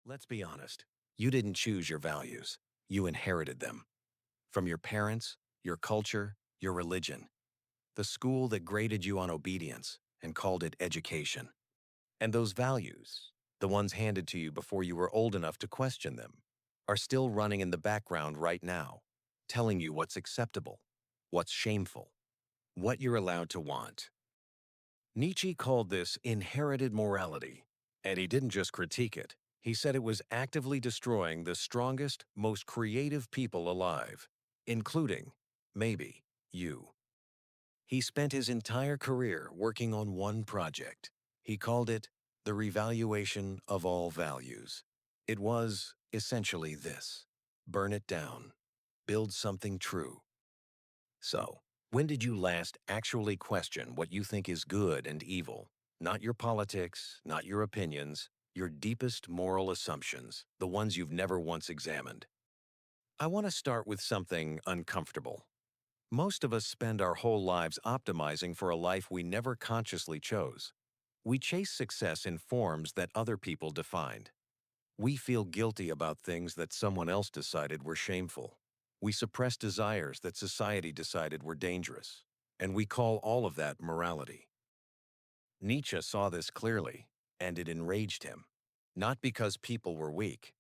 Let's be honest. You didn't choose your values. You inherited them. From your parents, your culture, your religion, the school that graded you on obedience and called it education. And those values, the ones handed to you before you were old enough to question them, are still running in the background right now, telling you what's acceptable, what's shameful, what you're allowed to want. Nietzsche called this inherited morality, and he didn't just critique it. He said it was actively destroying the strongest, most creative people alive, including, maybe, you. He spent his entire career working on one project. He called it the Revaluation of All Values. It was, essentially, this: burn it down, build something true. So, when did you last actually question what you think is good and evil? Not your politics, not your opinions, your deepest moral assumptions, the ones you've never once examined. I want to start with something uncomfortable. Most of us spend our whole lives optimizing for a life we never consciously chose. We chase success in forms that other people defined. We feel guilty about things that someone else decided were shameful. We suppress desires that society decided were dangerous. And we call all of that morality. Nietzsche saw this clearly, and it enraged him. Not because people were weak,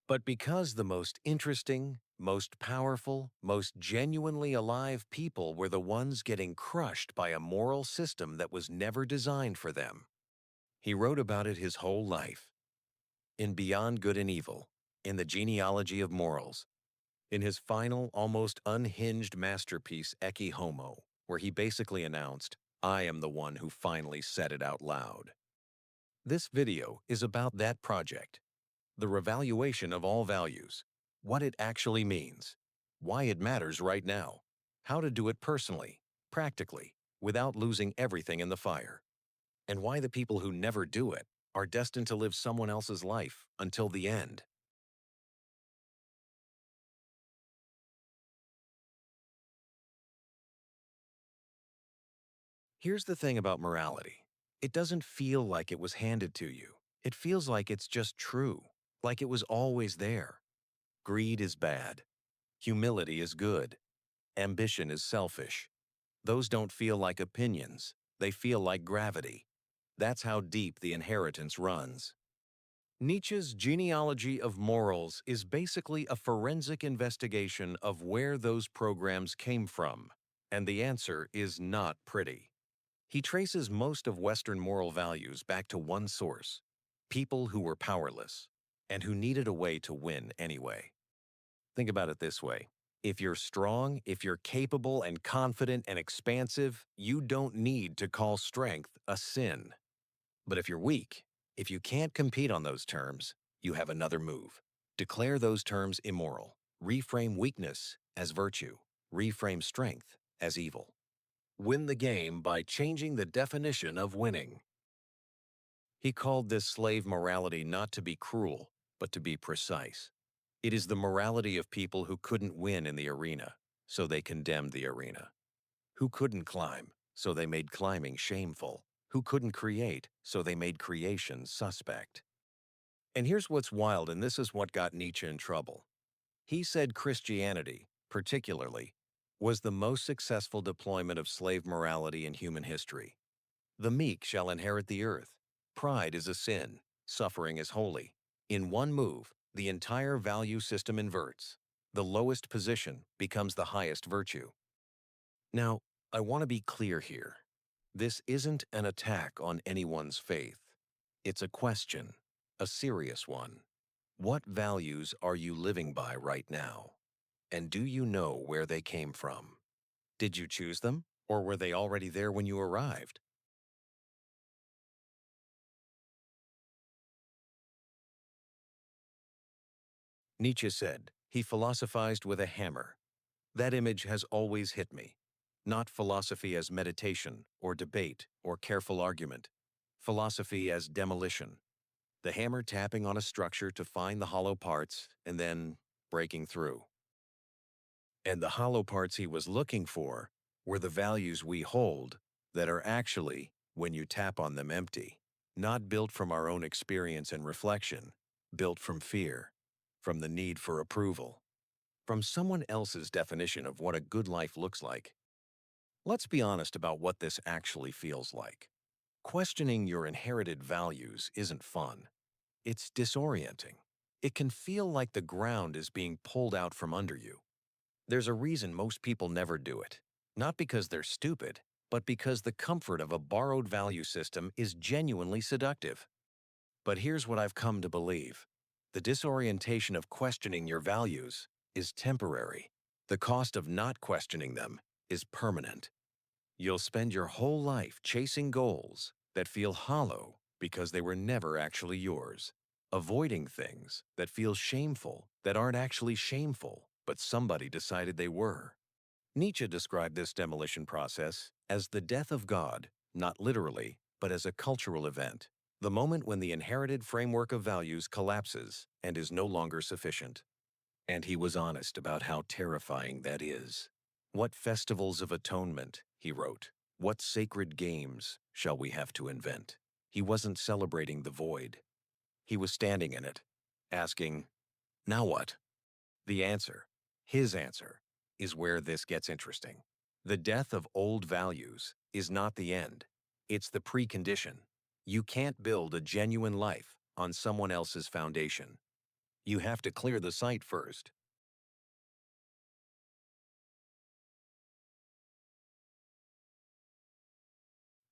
but because the most interesting, most powerful, most genuinely alive people were the ones getting crushed by a moral system that was never designed for them. He wrote about it his whole life. In Beyond Good and Evil, in the Genealogy of Morals, in his final, almost unhinged masterpiece, Ecce Homo, where he basically announced, "I am the one who finally said it out loud." This video is about that project, the revaluation of all values, what it actually means, why it matters right now, how to do it personally, practically, without losing everything in the fire, and why the people who never do it are destined to live someone else's life until the end. Here's the thing about morality. It doesn't feel like it was handed to you. It feels like it's just true, like it was always there. Greed is bad. Humility is good. Ambition is selfish. Those don't feel like opinions. They feel like gravity. That's how deep the inheritance runs. Nietzsche's Genealogy of Morals is basically a forensic investigation of where those programs came from, and the answer is not pretty. He traces most of Western moral values back to one source: people who were powerless and who needed a way to win anyway. Think about it this way. If you're strong, if you're capable and confident and expansive, you don't need to call strength a sin. But if you're weak, if you can't compete on those terms, you have another move. Declare those terms immoral. Reframe weakness as virtue. Reframe strength as evil. Win the game by changing the definition of winning. He called this slave morality not to be cruel, but to be precise. It is the morality of people who couldn't win in the arena, so they condemned the arena. Who couldn't climb, so they made climbing shameful. Who couldn't create, so they made creation suspect. And here's what's wild, and this is what got Nietzsche in trouble. He said Christianity, particularly, was the most successful deployment of slave morality in human history. The meek shall inherit the earth. Pride is a sin. Suffering is holy. In one move, the entire value system inverts. The lowest position becomes the highest virtue. Now, I want to be clear here. This isn't an attack on anyone's faith. It's a question, a serious one. What values are you living by right now? And do you know where they came from? Did you choose them, or were they already there when you arrived? Nietzsche said he philosophized with a hammer. That image has always hit me. Not philosophy as meditation or debate or careful argument. Philosophy as demolition. The hammer tapping on a structure to find the hollow parts and then breaking through. And the hollow parts he was looking for were the values we hold that are actually, when you tap on them, empty. Not built from our own experience and reflection, built from fear, from the need for approval, from someone else's definition of what a good life looks like. Let's be honest about what this actually feels like. Questioning your inherited values isn't fun. It's disorienting. It can feel like the ground is being pulled out from under you. There's a reason most people never do it. Not because they're stupid, but because the comfort of a borrowed value system is genuinely seductive. But here's what I've come to believe. The disorientation of questioning your values is temporary. The cost of not questioning them is permanent. You'll spend your whole life chasing goals that feel hollow because they were never actually yours, avoiding things that feel shameful that aren't actually shameful, but somebody decided they were. Nietzsche described this demolition process as the death of God, not literally, but as a cultural event, the moment when the inherited framework of values collapses and is no longer sufficient. And he was honest about how terrifying that is. What festivals of atonement, he wrote. What sacred games shall we have to invent? He wasn't celebrating the void. He was standing in it, asking, now what? The answer, his answer, is where this gets interesting. The death of old values is not the end. It's the precondition. You can't build a genuine life on someone else's foundation. You have to clear the site first.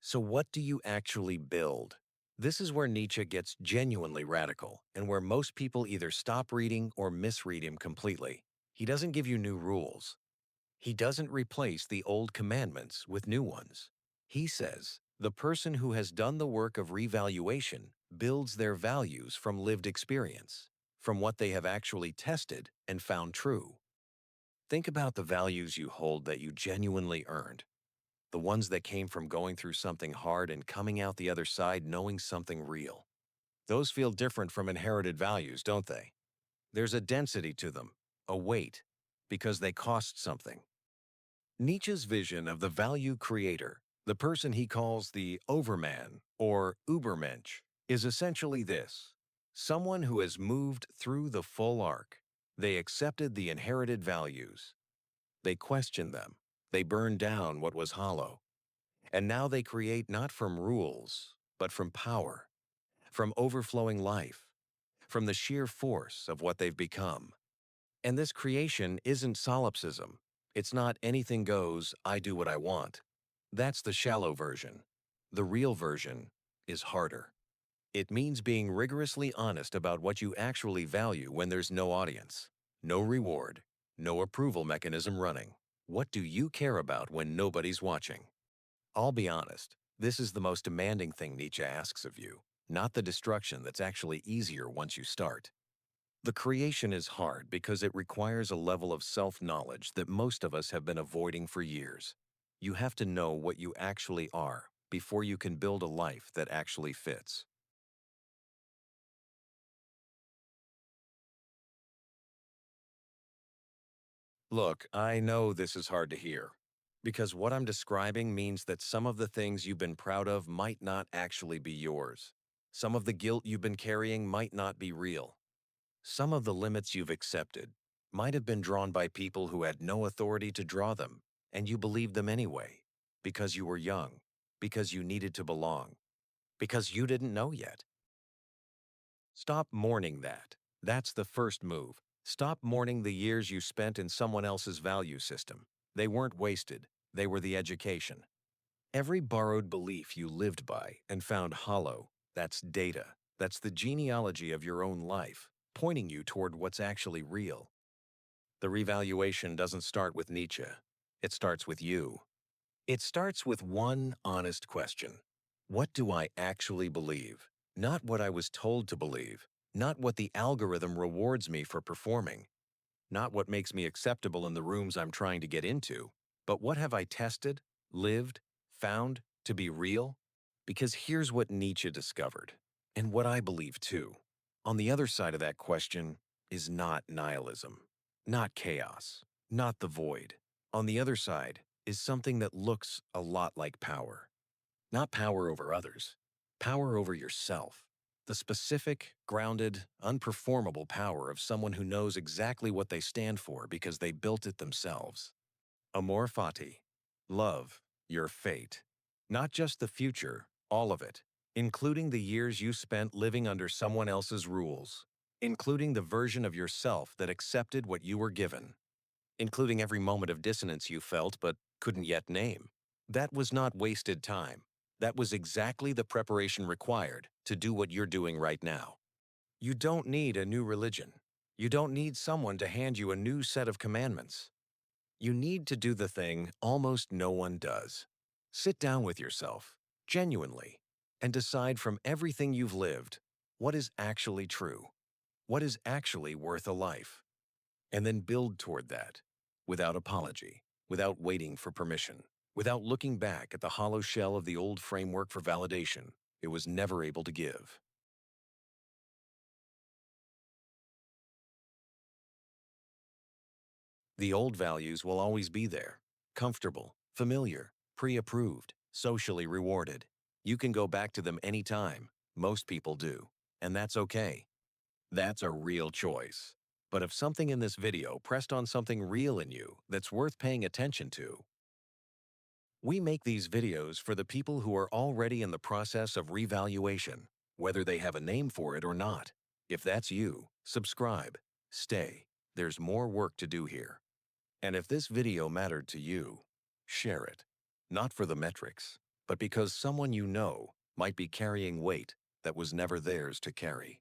So what do you actually build? This is where Nietzsche gets genuinely radical, and where most people either stop reading or misread him completely. He doesn't give you new rules. He doesn't replace the old commandments with new ones. He says, the person who has done the work of revaluation builds their values from lived experience, from what they have actually tested and found true. Think about the values you hold that you genuinely earned. The ones that came from going through something hard and coming out the other side knowing something real. Those feel different from inherited values, don't they? There's a density to them, a weight, because they cost something. Nietzsche's vision of the value creator, the person he calls the Overman or Übermensch, is essentially this: someone who has moved through the full arc. They accepted the inherited values. They questioned them. They burned down what was hollow. And now they create not from rules, but from power, from overflowing life, from the sheer force of what they've become. And this creation isn't solipsism. It's not anything goes, I do what I want. That's the shallow version. The real version is harder. It means being rigorously honest about what you actually value when there's no audience, no reward, no approval mechanism running. What do you care about when nobody's watching? I'll be honest, this is the most demanding thing Nietzsche asks of you, not the destruction that's actually easier once you start. The creation is hard because it requires a level of self-knowledge that most of us have been avoiding for years. You have to know what you actually are before you can build a life that actually fits. Look, I know this is hard to hear, because what I'm describing means that some of the things you've been proud of might not actually be yours. Some of the guilt you've been carrying might not be real. Some of the limits you've accepted might have been drawn by people who had no authority to draw them, and you believed them anyway, because you were young, because you needed to belong, because you didn't know yet. Stop mourning that. That's the first move. Stop mourning the years you spent in someone else's value system. They weren't wasted. They were the education. Every borrowed belief you lived by and found hollow, that's data. That's the genealogy of your own life, pointing you toward what's actually real. The revaluation doesn't start with Nietzsche. It starts with you. It starts with one honest question. What do I actually believe? Not what I was told to believe. Not what the algorithm rewards me for performing. Not what makes me acceptable in the rooms I'm trying to get into. But what have I tested, lived, found to be real? Because here's what Nietzsche discovered, and what I believe too. On the other side of that question is not nihilism, not chaos, not the void. On the other side is something that looks a lot like power. Not power over others, power over yourself. The specific, grounded, unperformable power of someone who knows exactly what they stand for because they built it themselves. Amor Fati. Love, your fate. Not just the future, all of it, including the years you spent living under someone else's rules, including the version of yourself that accepted what you were given, including every moment of dissonance you felt but couldn't yet name. That was not wasted time. That was exactly the preparation required to do what you're doing right now. You don't need a new religion. You don't need someone to hand you a new set of commandments. You need to do the thing almost no one does. Sit down with yourself, genuinely, and decide from everything you've lived what is actually true, what is actually worth a life, and then build toward that without apology, without waiting for permission, without looking back at the hollow shell of the old framework for validation it was never able to give. The old values will always be there, comfortable, familiar, pre-approved, socially rewarded. You can go back to them anytime. Most people do. And that's okay. That's a real choice. But if something in this video pressed on something real in you that's worth paying attention to, we make these videos for the people who are already in the process of revaluation, whether they have a name for it or not. If that's you, subscribe. Stay. There's more work to do here. And if this video mattered to you, share it. Not for the metrics, but because someone you know might be carrying weight that was never theirs to carry.